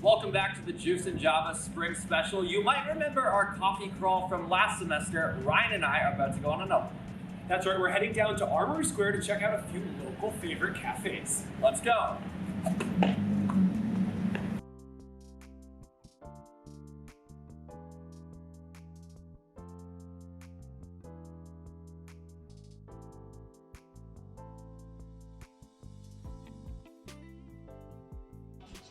Welcome back to the Juice and Java Spring Special. You might remember our coffee crawl from last semester. Ryan and I are about to go on another. That's right, we're heading down to Armory Square to check out a few local favorite cafes. Let's go.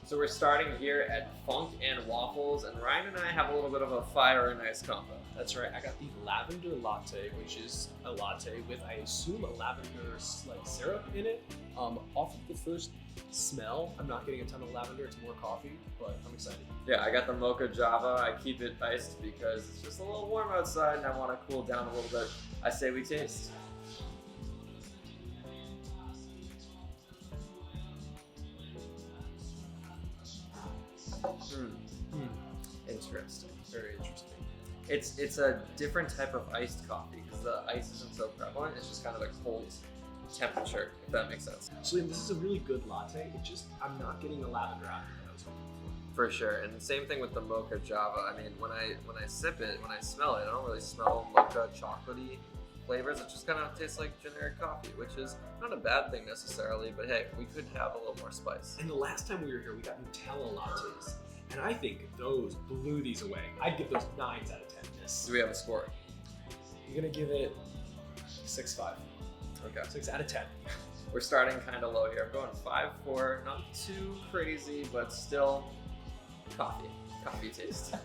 So we're starting here at Funk N Waffles, and Ryan and I have a little bit of a fire and ice combo. That's right, I got the lavender latte, which is a latte with, I assume, a lavender like syrup in it. Off of the first smell, I'm not getting a ton of lavender, it's more coffee, but I'm excited. Yeah, I got the mocha java. I keep it iced because it's just a little warm outside and I want to cool down a little bit. I say we taste. Interesting. Very interesting. It's a different type of iced coffee because the ice isn't so prevalent. It's just kind of a cold temperature, if that makes sense. So this is a really good latte. I'm not getting the lavender out that I was hoping for. For sure, and same thing with the mocha java. I mean, when I sip it, when I smell it, I don't really smell mocha chocolatey flavors. It just kind of tastes like generic coffee, which is not a bad thing necessarily, but hey, we could have a little more spice. And the last time we were here, we got Nutella lattes. And I think those blew these away. I'd give those 9s out of 10. Do we have a score? I'm gonna give it 6.5. Okay. 6 out of 10. We're starting kind of low here. I'm going 5.4, not too crazy, but still coffee taste.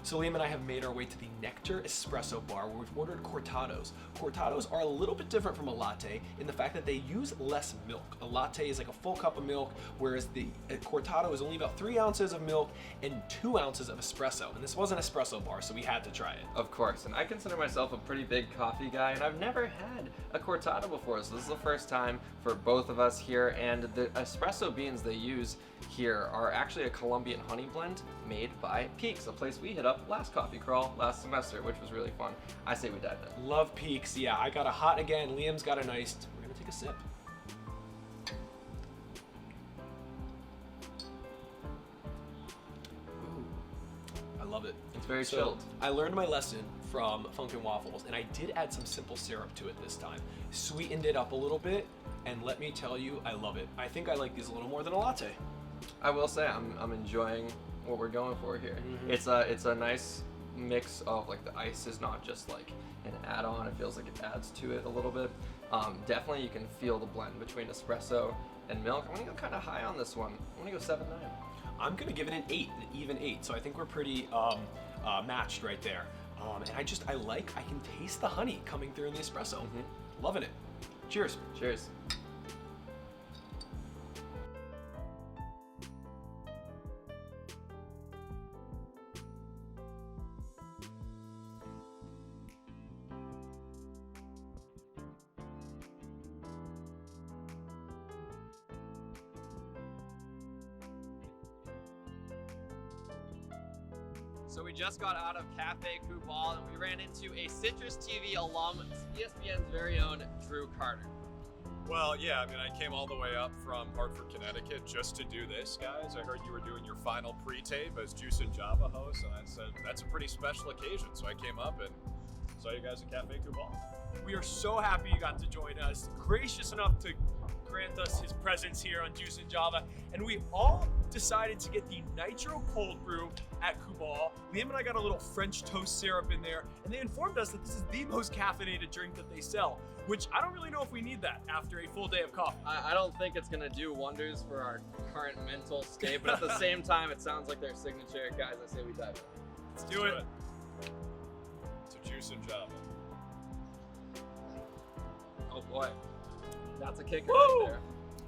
So Liam and I have made our way to the Nectar Espresso Bar where we've ordered cortados. Cortados are a little bit different from a latte in the fact that they use less milk. A latte is like a full cup of milk, whereas the cortado is only about 3 ounces of milk and 2 ounces of espresso. And this was an espresso bar, so we had to try it. Of course, and I consider myself a pretty big coffee guy, and I've never had a cortado before, so this is the first time for both of us here, and the espresso beans they use here are actually a Colombian honey blend made by Peaks, a place we hit up last coffee crawl last semester, which was really fun. I say we dive in. Love Peaks, yeah. I got a hot again, Liam's got an iced. We're gonna take a sip. Ooh, I love it. It's very chilled. I learned my lesson from Funk N Waffles, and I did add some simple syrup to it this time. Sweetened it up a little bit, and let me tell you, I love it. I think I like these a little more than a latte. I will say I'm enjoying what we're going for here. Mm-hmm. It's a nice mix of, like, the ice is not just like an add-on. It feels like it adds to it a little bit. Definitely you can feel the blend between espresso and milk. I'm gonna go kind of high on this one. I'm gonna go 7.9. I'm gonna give it an 8, an even 8. So I think we're pretty matched right there. And I can taste the honey coming through in the espresso. Mm-hmm. Loving it. Cheers. Cheers. So we just got out of Cafe Cuba and we ran into a CitrusTV alum, ESPN's very own Drew Carter. Well, yeah, I mean, I came all the way up from Hartford, Connecticut just to do this, guys. I heard you were doing your final pre-tape as Juice and Java host, and I said, that's a pretty special occasion. So I came up and saw you guys at Cafe Cuba. We are so happy you got to join us. Gracious enough to grant us his presence here on Juice and Java. And we all decided to get the Nitro Cold Brew at Cuba. Liam and I got a little French toast syrup in there, and they informed us that this is the most caffeinated drink that they sell, which I don't really know if we need that after a full day of coffee. I don't think it's gonna do wonders for our current mental state, but at the same time, it sounds like their signature. Guys, I say we dive in. Let's do it. So Juice and Java. Oh boy, that's a kicker Woo! right there.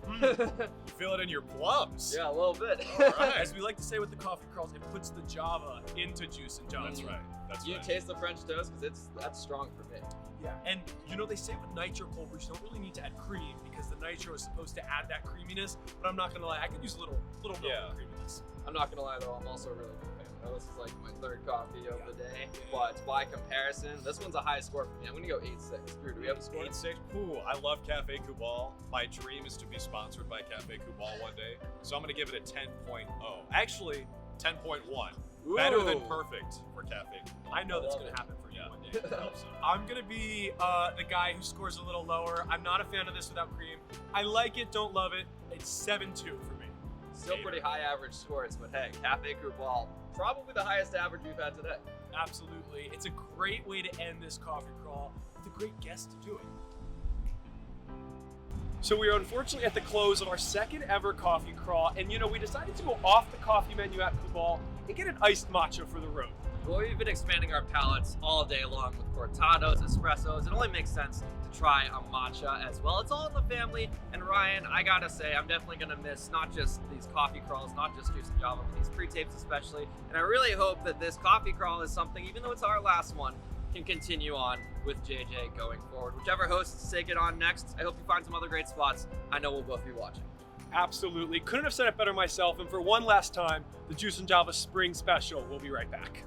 You feel it in your plums. Yeah, a little bit. All right. As we like to say with the coffee crawls, it puts the Java into Juice and Java. That's right. That's You right. taste the French toast because that's strong for me. Yeah, and you know they say with nitro cold brews you don't really need to add cream because the nitro is supposed to add that creaminess. But I'm not gonna lie, I could use a little bit Yeah. of creaminess. I'm not gonna lie though, I'm also a really big fan of know this is like my third coffee of the day, but by comparison, this one's a high score for me. I'm gonna go 8.6. Drew, do we have a score? 8.6. Ooh, I love Cafe Cubal. My dream is to be sponsored by Cafe Cubal one day, so I'm gonna give it a 10.0. Actually, 10.1. Better than perfect for Cafe Cubal. I know that's going to happen for you one day. I hope so. I'm going to be the guy who scores a little lower. I'm not a fan of this without cream. I like it, don't love it. It's 7.2 for me. Still pretty high average scores, but hey, Cafe Cubal, probably the highest average we've had today. Absolutely. It's a great way to end this coffee crawl. It's a great guest to do it. So we are unfortunately at the close of our second ever coffee crawl, and you know, we decided to go off the coffee menu at Cubal and get an iced matcha for the road. Well, we've been expanding our palates all day long with cortados, espressos. It only makes sense to try a matcha as well. It's all in the family, and Ryan, I gotta say, I'm definitely gonna miss not just these coffee crawls, not just Juice and Java, but these pre-tapes especially. And I really hope that this coffee crawl is something, even though it's our last one, can continue on with JJ going forward. Whichever hosts take it on next, I hope you find some other great spots. I know we'll both be watching. Absolutely. Couldn't have said it better myself. And for one last time, the Juice and Java Spring Special. We'll be right back.